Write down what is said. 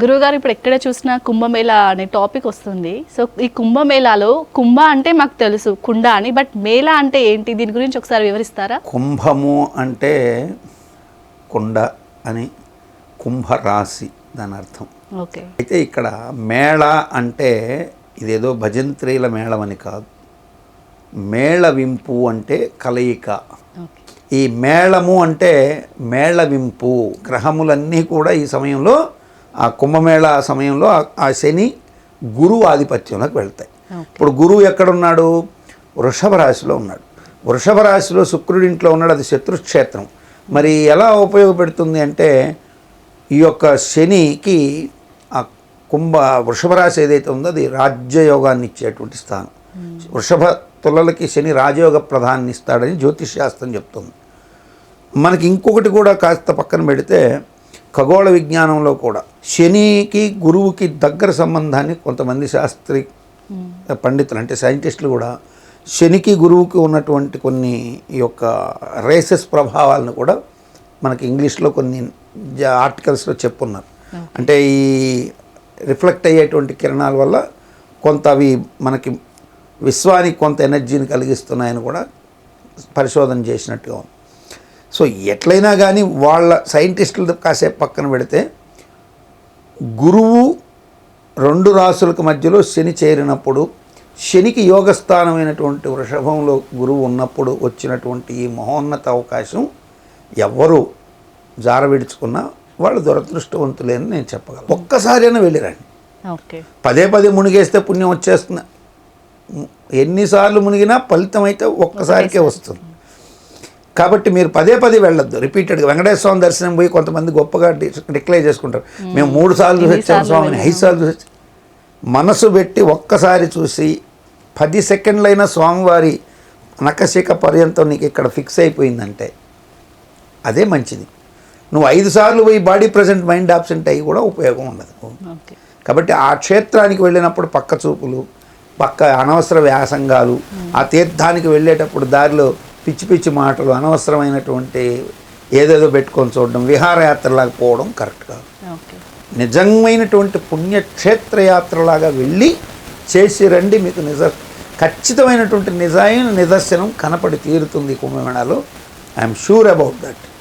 గురువుగారు ఇప్పుడు ఎక్కడ చూసినా కుంభమేళా అనే టాపిక్ వస్తుంది. సో ఈ కుంభమేళాలో కుంభ అంటే మాకు తెలుసు కుండ అని, బట్ మేళా అంటే ఏంటి, దీని గురించి ఒకసారి వివరిస్తారా? కుంభము అంటే కుండ అని, కుంభరాశి దాని అర్థం. ఓకే. అయితే ఇక్కడ మేళ అంటే ఇదేదో భజంత్రీల మేళం అని కాదు. మేళవింపు అంటే కలయిక. ఈ మేళము అంటే మేళవింపు. గ్రహములన్నీ కూడా ఈ సమయంలో ఆ కుంభమేళా సమయంలో ఆ శని గురువు ఆధిపత్యంలోకి వెళ్తాయి. ఇప్పుడు గురువు ఎక్కడున్నాడు? వృషభ రాశిలో ఉన్నాడు. వృషభ రాశిలో శుక్రుడింట్లో ఉన్నాడు, అది శత్రుక్షేత్రం. మరి ఎలా ఉపయోగపెడుతుంది అంటే ఈ యొక్క శనికి ఆ వృషభ రాశి ఏదైతే ఉందో అది రాజ్యయోగాన్ని ఇచ్చేటువంటి స్థానం. వృషభ తులలకి శని రాజయోగ ప్రధాన్ని ఇస్తాడని జ్యోతిష్ శాస్త్రం చెప్తుంది. మనకి ఇంకొకటి కూడా కాస్త పక్కన పెడితే ఖగోళ విజ్ఞానంలో కూడా శనికి గురువుకి దగ్గర సంబంధాన్ని కొంతమంది శాస్త్రీ పండితులు అంటే సైంటిస్టులు కూడా శనికి గురువుకి ఉన్నటువంటి కొన్ని ఈ యొక్క రేసెస్ ప్రభావాలను కూడా మనకి ఇంగ్లీష్లో కొన్ని ఆర్టికల్స్లో చెప్పున్నారు. అంటే ఈ రిఫ్లెక్ట్ అయ్యేటువంటి కిరణాల వల్ల కొంత అవి మనకి విశ్వానికి కొంత ఎనర్జీని కలిగిస్తున్నాయని కూడా పరిశోధన చేసినట్టుగా ఉంది. సో ఎట్లయినా కానీ వాళ్ళ సైంటిస్టులు కాసేపు పక్కన పెడితే గురువు రెండు రాసులకు మధ్యలో శని చేరినప్పుడు, శనికి యోగస్థానమైనటువంటి వృషభంలో గురువు ఉన్నప్పుడు వచ్చినటువంటి ఈ మహోన్నత అవకాశం ఎవ్వరూ జారవిడుచుకున్నా వాళ్ళు దురదృష్టవంతులే అని నేను చెప్పగలను. ఒక్కసారైనా వెళ్ళిరండి. పదే పదే మునిగేస్తే పుణ్యం వచ్చేస్తుంది. ఎన్నిసార్లు మునిగినా ఫలితం అయితే ఒక్కసారికే వస్తుంది. కాబట్టి మీరు పదే పదే వెళ్ళొద్దు. రిపీటెడ్గా వెంకటేశ్వర స్వామి దర్శనం పోయి కొంతమంది గొప్పగా డిక్లేర్ చేసుకుంటారు, మేము 3 సార్లు చూసి వచ్చాము స్వామిని, 5 సార్లు చూసి. మనసు పెట్టి ఒక్కసారి చూసి 10 సెకండ్లైనా స్వామివారి నఖశిఖ పర్యంతం నీకు ఇక్కడ ఫిక్స్ అయిపోయిందంటే అదే మంచిది. నువ్వు 5 సార్లు పోయి బాడీ ప్రజెంట్ మైండ్ ఆబ్సెంట్ అయ్యి కూడా ఉపయోగం ఉండదు. కాబట్టి ఆ క్షేత్రానికి వెళ్ళినప్పుడు పక్క చూపులు, పక్క అనవసర వ్యాసంగాలు, ఆ తీర్థానికి వెళ్ళేటప్పుడు దారిలో పిచ్చి పిచ్చి మాటలు, అనవసరమైనటువంటి ఏదేదో పెట్టుకొని చూడడం, విహారయాత్రలాగా పోవడం కరెక్ట్ కాదు. నిజమైనటువంటి పుణ్యక్షేత్రయాత్రలాగా వెళ్ళి చేసి రండి. మీకు ఖచ్చితమైనటువంటి నిజాయిన నిదర్శనం కనపడి తీరుతుంది కుంభమేళాలో. I'm sure about that.